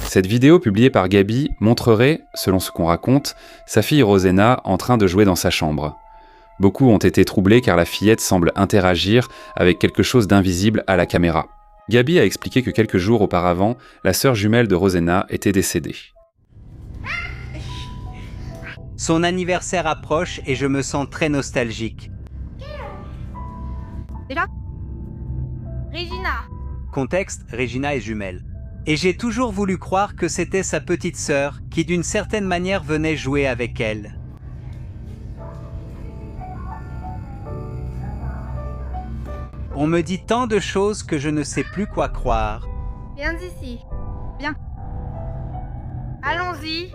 Cette vidéo publiée par Gaby montrerait, selon ce qu'on raconte, sa fille Roséna en train de jouer dans sa chambre. Beaucoup ont été troublés car la fillette semble interagir avec quelque chose d'invisible à la caméra. Gaby a expliqué que quelques jours auparavant, la sœur jumelle de Roséna était décédée. Son anniversaire approche et je me sens très nostalgique. Déjà Regina. Contexte, Regina est jumelle. Et j'ai toujours voulu croire que c'était sa petite sœur qui d'une certaine manière venait jouer avec elle. On me dit tant de choses que je ne sais plus quoi croire. Viens ici. Viens. Allons-y.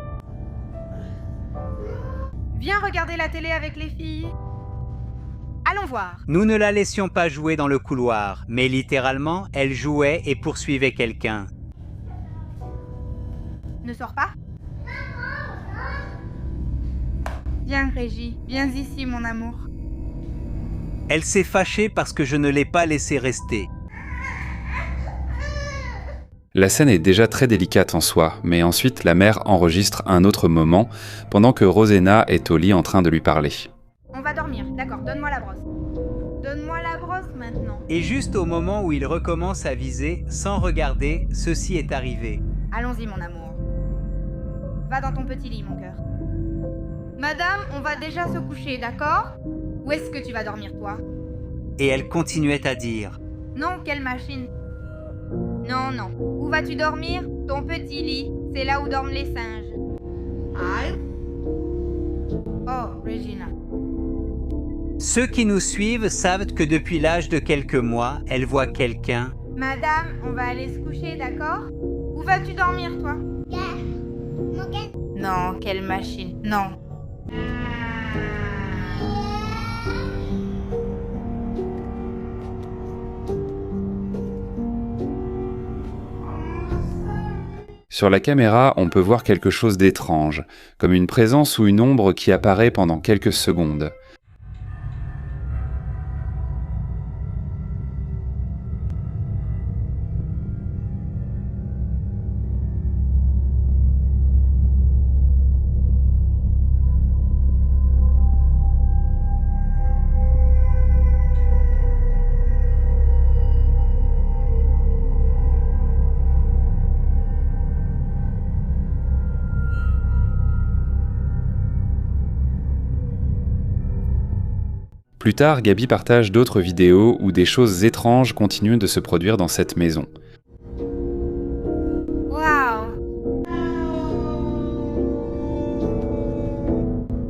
Viens regarder la télé avec les filles. Allons voir. Nous ne la laissions pas jouer dans le couloir, mais littéralement, elle jouait et poursuivait quelqu'un. Ne sors pas. Viens, Régie. Viens ici, mon amour. Elle s'est fâchée parce que je ne l'ai pas laissée rester. La scène est déjà très délicate en soi, mais ensuite la mère enregistre un autre moment pendant que Roséna est au lit en train de lui parler. On va dormir, d'accord, donne-moi la brosse. Donne-moi la brosse maintenant. Et juste au moment où il recommence à viser, sans regarder, ceci est arrivé. Allons-y, mon amour. Va dans ton petit lit, mon cœur. Madame, on va déjà se coucher, d'accord? Où est-ce que tu vas dormir, toi? Et elle continuait à dire. Non, quelle machine? Non, non. Où vas-tu dormir? Ton petit lit. C'est là où dorment les singes. Aïe. Oh, Regina. Ceux qui nous suivent savent que depuis l'âge de quelques mois, elle voit quelqu'un. Madame, on va aller se coucher, d'accord? Où vas-tu dormir, toi? Non, quelle machine. Non. Sur la caméra, on peut voir quelque chose d'étrange, comme une présence ou une ombre qui apparaît pendant quelques secondes. Plus tard, Gaby partage d'autres vidéos où des choses étranges continuent de se produire dans cette maison. Waouh!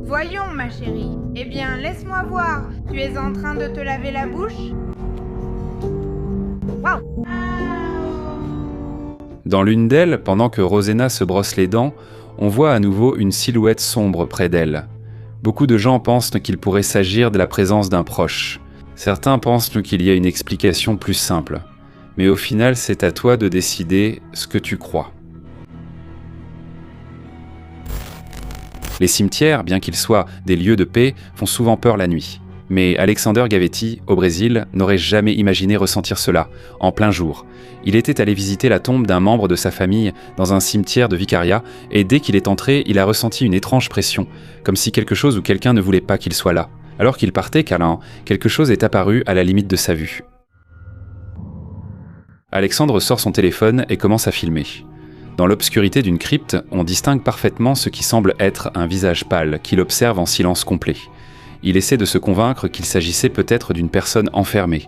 Voyons, ma chérie. Eh bien, laisse-moi voir. Tu es en train de te laver la bouche? Waouh! Dans l'une d'elles, pendant que Roséna se brosse les dents, on voit à nouveau une silhouette sombre près d'elle. Beaucoup de gens pensent qu'il pourrait s'agir de la présence d'un proche. Certains pensent qu'il y a une explication plus simple. Mais au final, c'est à toi de décider ce que tu crois. Les cimetières, bien qu'ils soient des lieux de paix, font souvent peur la nuit. Mais Alexander Gavetti, au Brésil, n'aurait jamais imaginé ressentir cela, en plein jour. Il était allé visiter la tombe d'un membre de sa famille dans un cimetière de Vicaria, et dès qu'il est entré, il a ressenti une étrange pression, comme si quelque chose ou quelqu'un ne voulait pas qu'il soit là. Alors qu'il partait, câlin, quelque chose est apparu à la limite de sa vue. Alexandre sort son téléphone et commence à filmer. Dans l'obscurité d'une crypte, on distingue parfaitement ce qui semble être un visage pâle, qu'il observe en silence complet. Il essaie de se convaincre qu'il s'agissait peut-être d'une personne enfermée.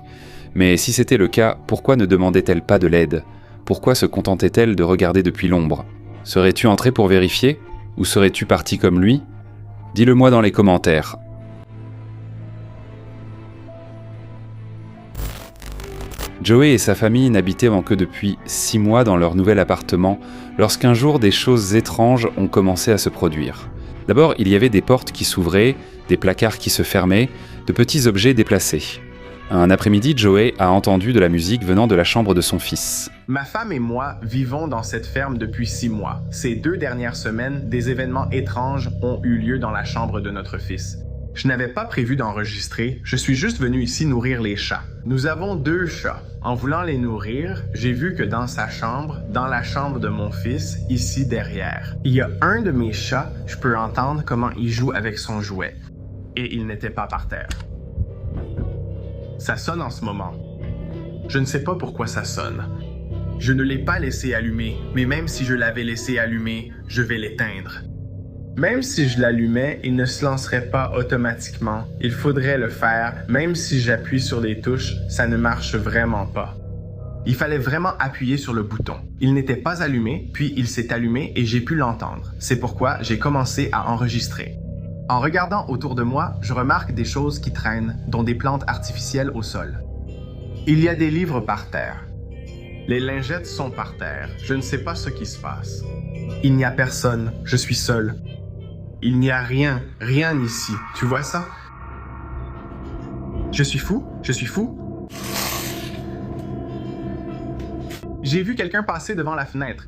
Mais si c'était le cas, pourquoi ne demandait-elle pas de l'aide? Pourquoi se contentait-elle de regarder depuis l'ombre? Serais-tu entré pour vérifier? Ou serais-tu parti comme lui? Dis-le-moi dans les commentaires. Joey et sa famille n'habitaient que depuis 6 mois dans leur nouvel appartement lorsqu'un jour des choses étranges ont commencé à se produire. D'abord, il y avait des portes qui s'ouvraient, des placards qui se fermaient, de petits objets déplacés. Un après-midi, Joey a entendu de la musique venant de la chambre de son fils. Ma femme et moi vivons dans cette ferme depuis 6 mois. Ces 2 dernières semaines, des événements étranges ont eu lieu dans la chambre de notre fils. Je n'avais pas prévu d'enregistrer, je suis juste venu ici nourrir les chats. Nous avons 2 chats. En voulant les nourrir, j'ai vu que dans sa chambre, dans la chambre de mon fils, ici derrière, il y a un de mes chats, je peux entendre comment il joue avec son jouet. Et il n'était pas par terre. Ça sonne en ce moment. Je ne sais pas pourquoi ça sonne. Je ne l'ai pas laissé allumer, mais même si je l'avais laissé allumer, je vais l'éteindre. Même si je l'allumais, il ne se lancerait pas automatiquement. Il faudrait le faire, même si j'appuie sur les touches, ça ne marche vraiment pas. Il fallait vraiment appuyer sur le bouton. Il n'était pas allumé, puis il s'est allumé et j'ai pu l'entendre. C'est pourquoi j'ai commencé à enregistrer. En regardant autour de moi, je remarque des choses qui traînent, dont des plantes artificielles au sol. Il y a des livres par terre. Les lingettes sont par terre. Je ne sais pas ce qui se passe. Il n'y a personne. Je suis seul. Il n'y a rien ici. Tu vois ça? Je suis fou? Je suis fou? J'ai vu quelqu'un passer devant la fenêtre.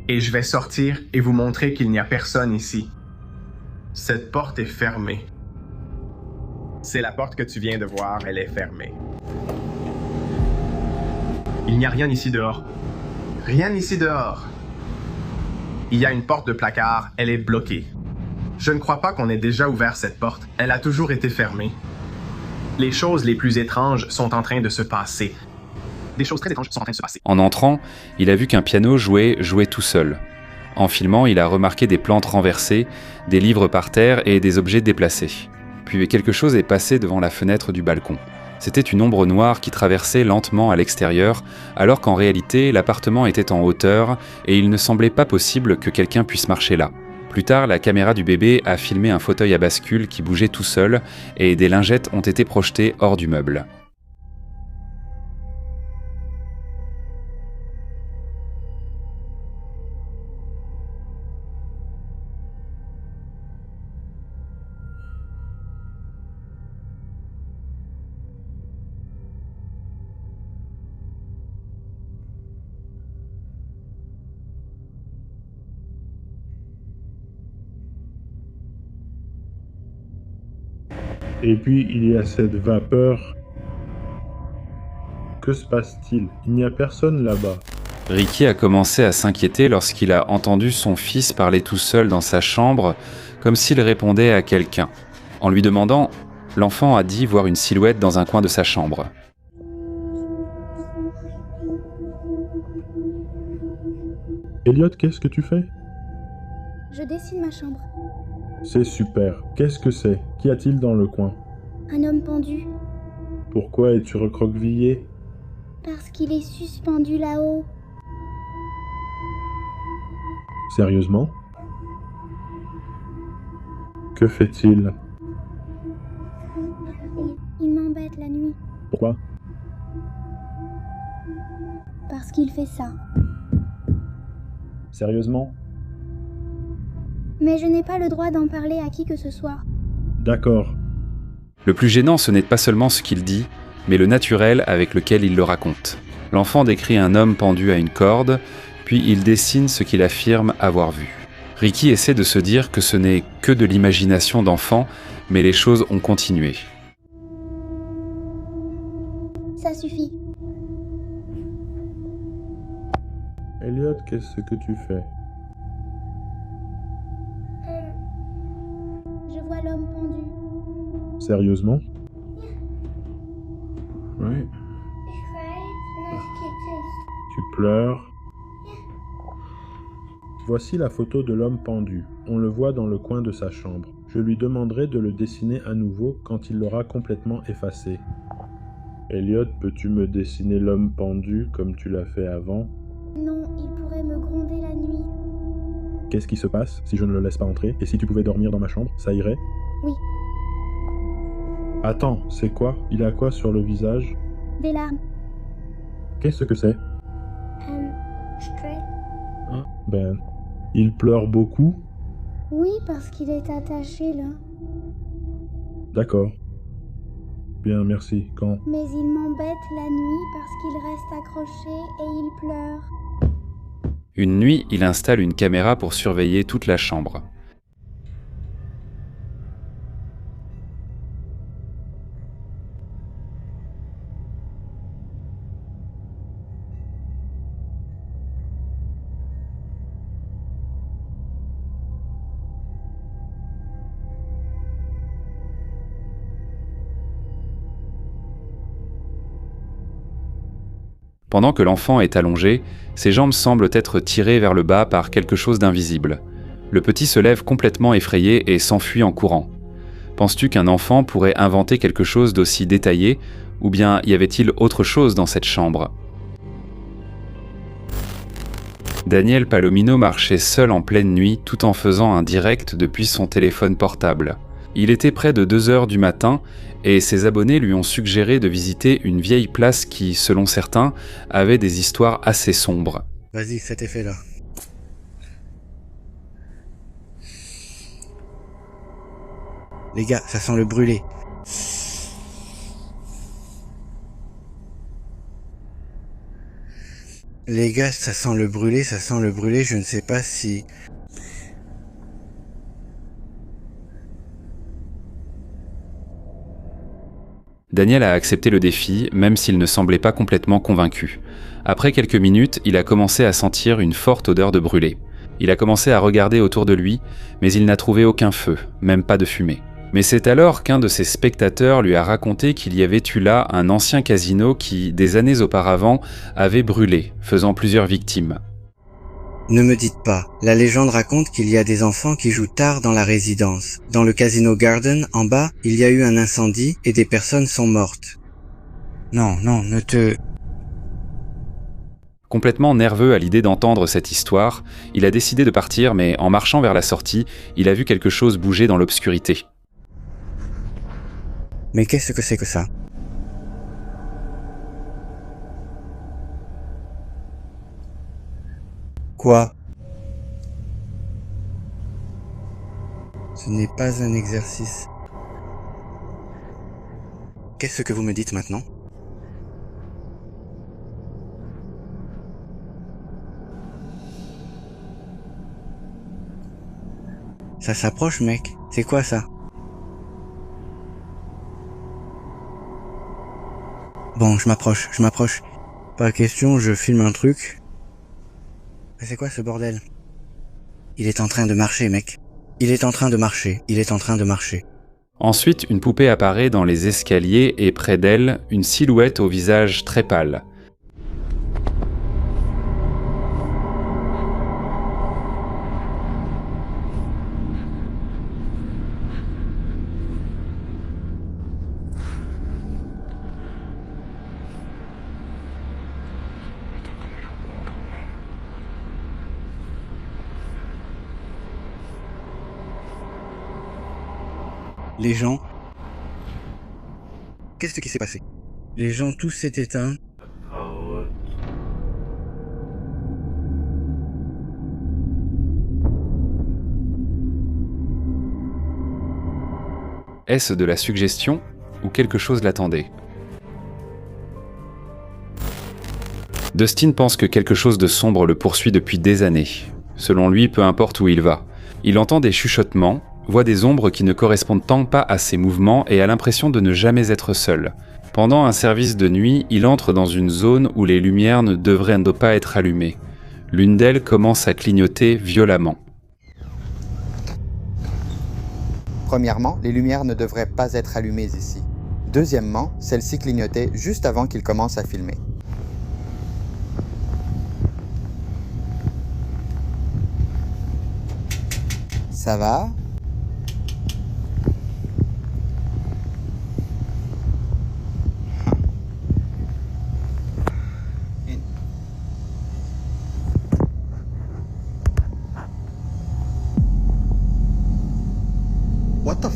Et je vais sortir et vous montrer qu'il n'y a personne ici. Cette porte est fermée. C'est la porte que tu viens de voir, elle est fermée. Il n'y a rien ici dehors. Rien ici dehors. Il y a une porte de placard, elle est bloquée. Je ne crois pas qu'on ait déjà ouvert cette porte, elle a toujours été fermée. Les choses les plus étranges sont en train de se passer. Des choses très étranges sont en train de se passer. En entrant, il a vu qu'un piano jouait tout seul. En filmant, il a remarqué des plantes renversées, des livres par terre et des objets déplacés. Puis quelque chose est passé devant la fenêtre du balcon. C'était une ombre noire qui traversait lentement à l'extérieur, alors qu'en réalité, l'appartement était en hauteur et il ne semblait pas possible que quelqu'un puisse marcher là. Plus tard, la caméra du bébé a filmé un fauteuil à bascule qui bougeait tout seul et des lingettes ont été projetées hors du meuble. Et puis il y a cette vapeur. Que se passe-t-il? Il n'y a personne là-bas. Ricky a commencé à s'inquiéter lorsqu'il a entendu son fils parler tout seul dans sa chambre, comme s'il répondait à quelqu'un. En lui demandant, l'enfant a dit voir une silhouette dans un coin de sa chambre. Elliot, qu'est-ce que tu fais? Je dessine ma chambre. C'est super. Qu'est-ce que c'est? Qu'y a-t-il dans le coin? Un homme pendu. Pourquoi es-tu recroquevillé? Parce qu'il est suspendu là-haut. Sérieusement? Que fait-il? Il m'embête la nuit. Pourquoi? Parce qu'il fait ça. Sérieusement? Mais je n'ai pas le droit d'en parler à qui que ce soit. D'accord. Le plus gênant, ce n'est pas seulement ce qu'il dit, mais le naturel avec lequel il le raconte. L'enfant décrit un homme pendu à une corde, puis il dessine ce qu'il affirme avoir vu. Ricky essaie de se dire que ce n'est que de l'imagination d'enfant, mais les choses ont continué. Ça suffit. Elliot, qu'est-ce que tu fais? Je vois l'homme pendu. Sérieusement? Oui. Tu pleures. Voici la photo de l'homme pendu. On le voit dans le coin de sa chambre. Je lui demanderai de le dessiner à nouveau quand il l'aura complètement effacé. Elliot, peux-tu me dessiner l'homme pendu comme tu l'as fait avant? Non, il pourrait me gronder la nuit. Qu'est-ce qui se passe si je ne le laisse pas entrer? Et si tu pouvais dormir dans ma chambre, ça irait? Oui. Attends, c'est quoi? Il a quoi sur le visage? Des larmes. Qu'est-ce que c'est? Stress. Ah, ben, il pleure beaucoup? Oui, parce qu'il est attaché là. D'accord. Bien, merci. Quand? Mais il m'embête la nuit parce qu'il reste accroché et il pleure. Une nuit, il installe une caméra pour surveiller toute la chambre. Pendant que l'enfant est allongé, ses jambes semblent être tirées vers le bas par quelque chose d'invisible. Le petit se lève complètement effrayé et s'enfuit en courant. Penses-tu qu'un enfant pourrait inventer quelque chose d'aussi détaillé, ou bien y avait-il autre chose dans cette chambre ? Daniel Palomino marchait seul en pleine nuit tout en faisant un direct depuis son téléphone portable. Il était près de 2 heures du matin et ses abonnés lui ont suggéré de visiter une vieille place qui, selon certains, avait des histoires assez sombres. Vas-y, cet effet-là. Les gars, ça sent le brûlé. Les gars, ça sent le brûlé, je ne sais pas si... Daniel a accepté le défi, même s'il ne semblait pas complètement convaincu. Après quelques minutes, il a commencé à sentir une forte odeur de brûlé. Il a commencé à regarder autour de lui, mais il n'a trouvé aucun feu, même pas de fumée. Mais c'est alors qu'un de ses spectateurs lui a raconté qu'il y avait eu là un ancien casino qui, des années auparavant, avait brûlé, faisant plusieurs victimes. Ne me dites pas, la légende raconte qu'il y a des enfants qui jouent tard dans la résidence. Dans le Casino Garden, en bas, il y a eu un incendie et des personnes sont mortes. Non, ne te... Complètement nerveux à l'idée d'entendre cette histoire, il a décidé de partir, mais en marchant vers la sortie, il a vu quelque chose bouger dans l'obscurité. Mais qu'est-ce que c'est que ça? Quoi? Ce n'est pas un exercice. Qu'est-ce que vous me dites maintenant? Ça s'approche, mec. C'est quoi ça? Bon, je m'approche. Pas question, je filme un truc. Mais c'est quoi ce bordel? Il est en train de marcher, mec. Il est en train de marcher. Ensuite, une poupée apparaît dans les escaliers et près d'elle, une silhouette au visage très pâle. Les gens... Qu'est-ce qui s'est passé? Les gens tous s'est éteints. Est-ce de la suggestion ou quelque chose l'attendait? Dustin pense que quelque chose de sombre le poursuit depuis des années. Selon lui, peu importe où il va. Il entend des chuchotements, voit des ombres qui ne correspondent tant pas à ses mouvements et a l'impression de ne jamais être seul. Pendant un service de nuit, il entre dans une zone où les lumières ne devraient pas être allumées. L'une d'elles commence à clignoter violemment. Premièrement, les lumières ne devraient pas être allumées ici. Deuxièmement, celle-ci clignotait juste avant qu'il commence à filmer. Ça va? What the f...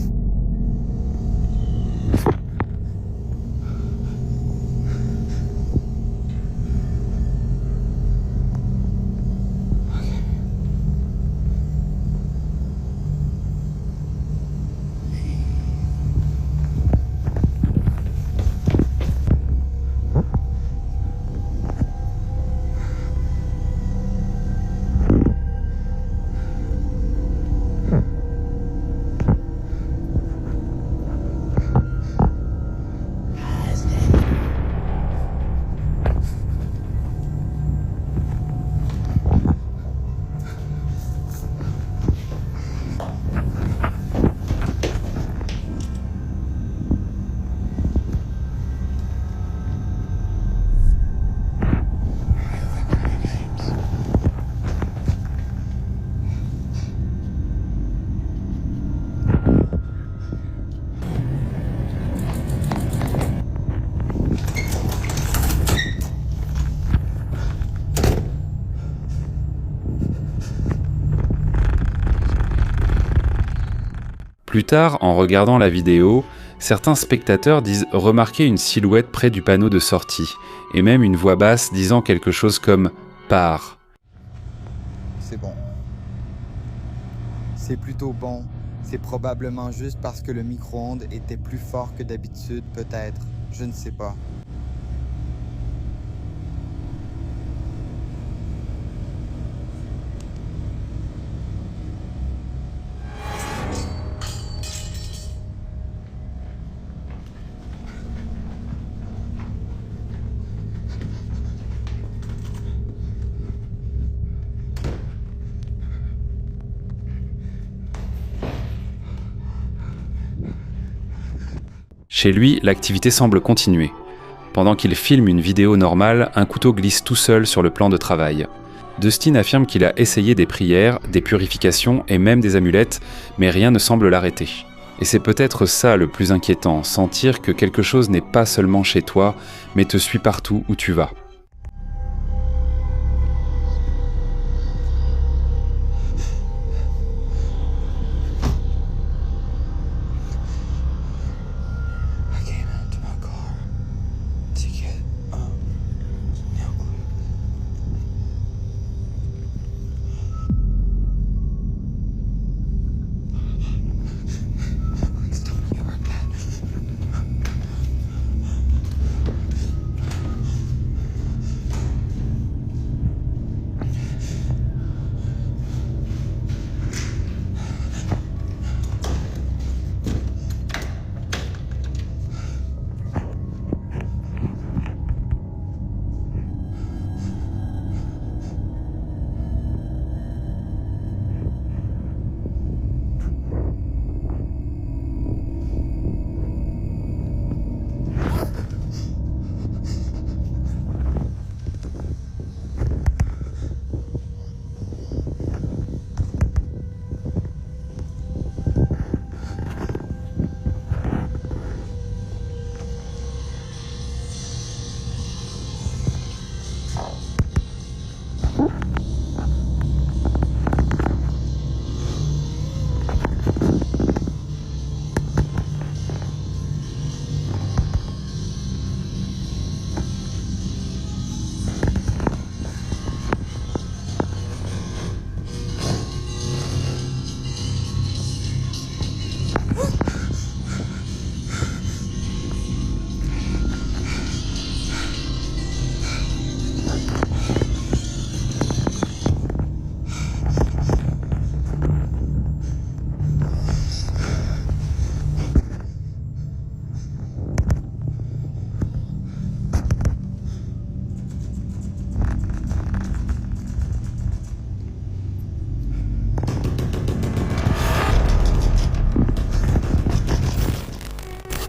Plus tard, en regardant la vidéo, certains spectateurs disent remarquer une silhouette près du panneau de sortie, et même une voix basse disant quelque chose comme « pars ». C'est bon. C'est plutôt bon. C'est probablement juste parce que le micro-ondes était plus fort que d'habitude, peut-être. Je ne sais pas. Chez lui, l'activité semble continuer. Pendant qu'il filme une vidéo normale, un couteau glisse tout seul sur le plan de travail. Dustin affirme qu'il a essayé des prières, des purifications et même des amulettes, mais rien ne semble l'arrêter. Et c'est peut-être ça le plus inquiétant, sentir que quelque chose n'est pas seulement chez toi, mais te suit partout où tu vas.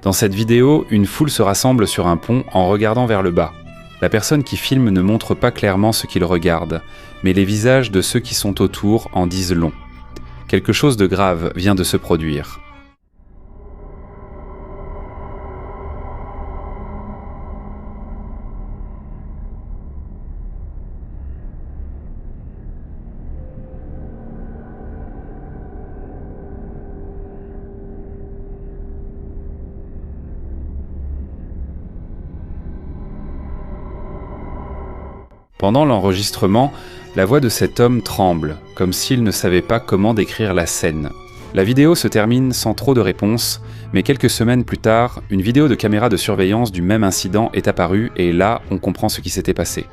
Dans cette vidéo, une foule se rassemble sur un pont en regardant vers le bas. La personne qui filme ne montre pas clairement ce qu'il regarde, mais les visages de ceux qui sont autour en disent long. Quelque chose de grave vient de se produire. Pendant l'enregistrement, la voix de cet homme tremble, comme s'il ne savait pas comment décrire la scène. La vidéo se termine sans trop de réponses, mais quelques semaines plus tard, une vidéo de caméra de surveillance du même incident est apparue et là, on comprend ce qui s'était passé.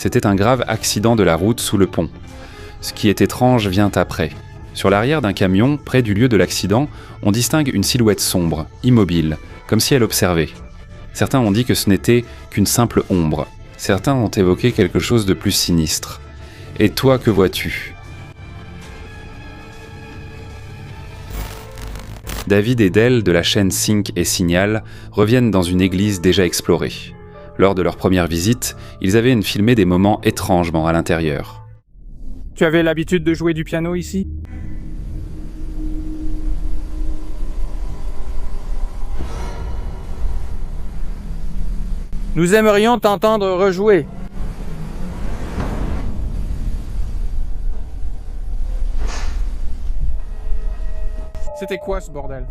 C'était un grave accident de la route sous le pont. Ce qui est étrange vient après. Sur l'arrière d'un camion, près du lieu de l'accident, on distingue une silhouette sombre, immobile, comme si elle observait. Certains ont dit que ce n'était qu'une simple ombre. Certains ont évoqué quelque chose de plus sinistre. Et toi, que vois-tu ? David et Del de la chaîne Sync et Signal reviennent dans une église déjà explorée. Lors de leur première visite, ils avaient filmé des moments étrangement à l'intérieur. Tu avais l'habitude de jouer du piano ici? Nous aimerions t'entendre rejouer. C'était quoi ce bordel?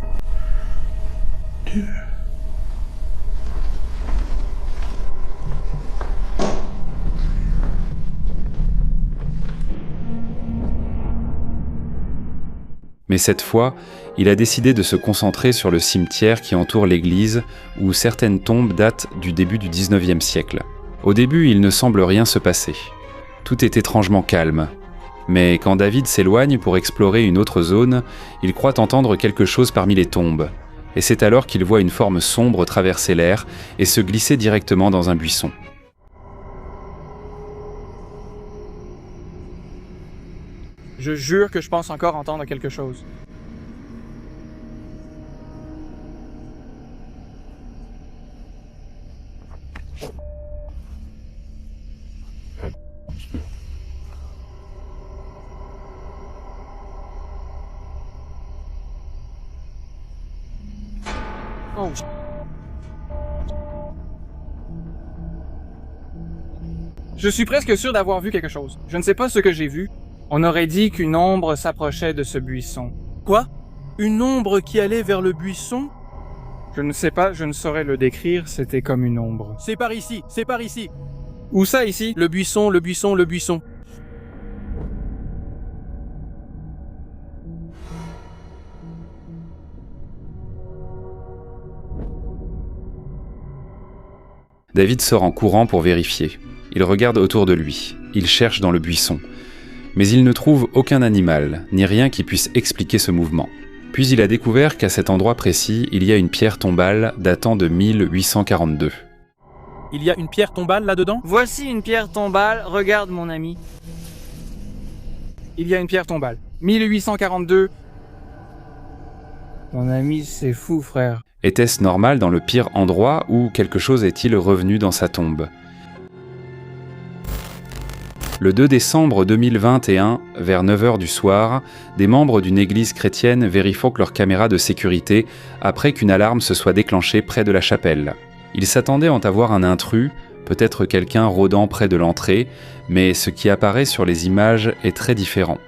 Mais cette fois, il a décidé de se concentrer sur le cimetière qui entoure l'église, où certaines tombes datent du début du 19e siècle. Au début, il ne semble rien se passer. Tout est étrangement calme. Mais quand David s'éloigne pour explorer une autre zone, il croit entendre quelque chose parmi les tombes. Et c'est alors qu'il voit une forme sombre traverser l'air et se glisser directement dans un buisson. Je jure que je pense encore entendre quelque chose. Oh. Je suis presque sûr d'avoir vu quelque chose. Je ne sais pas ce que j'ai vu. On aurait dit qu'une ombre s'approchait de ce buisson. Quoi? Une ombre qui allait vers le buisson? Je ne sais pas, je ne saurais le décrire, c'était comme une ombre. C'est par ici, c'est par ici. Où ça, ici? Le buisson, le buisson, le buisson. David sort en courant pour vérifier. Il regarde autour de lui. Il cherche dans le buisson. Mais il ne trouve aucun animal, ni rien qui puisse expliquer ce mouvement. Puis il a découvert qu'à cet endroit précis, il y a une pierre tombale datant de 1842. Il y a une pierre tombale là-dedans? Voici une pierre tombale, regarde mon ami. Il y a une pierre tombale. 1842. Mon ami, c'est fou, frère. Était-ce normal dans le pire endroit ou quelque chose est-il revenu dans sa tombe? Le 2 décembre 2021, vers 9h du soir, des membres d'une église chrétienne vérifient leurs caméras de sécurité après qu'une alarme se soit déclenchée près de la chapelle. Ils s'attendaient à avoir un intrus, peut-être quelqu'un rôdant près de l'entrée, mais ce qui apparaît sur les images est très différent.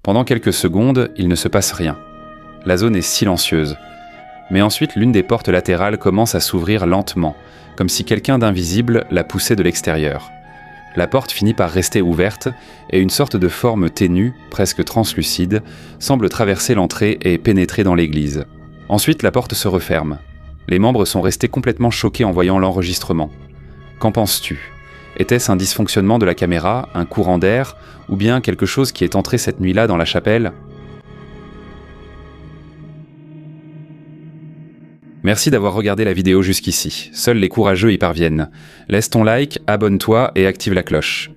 Pendant quelques secondes, il ne se passe rien. La zone est silencieuse. Mais ensuite, l'une des portes latérales commence à s'ouvrir lentement, comme si quelqu'un d'invisible la poussait de l'extérieur. La porte finit par rester ouverte, et une sorte de forme ténue, presque translucide, semble traverser l'entrée et pénétrer dans l'église. Ensuite, la porte se referme. Les membres sont restés complètement choqués en voyant l'enregistrement. Qu'en penses-tu ? Était-ce un dysfonctionnement de la caméra, un courant d'air, ou bien quelque chose qui est entré cette nuit-là dans la chapelle? Merci d'avoir regardé la vidéo jusqu'ici. Seuls les courageux y parviennent. Laisse ton like, abonne-toi et active la cloche.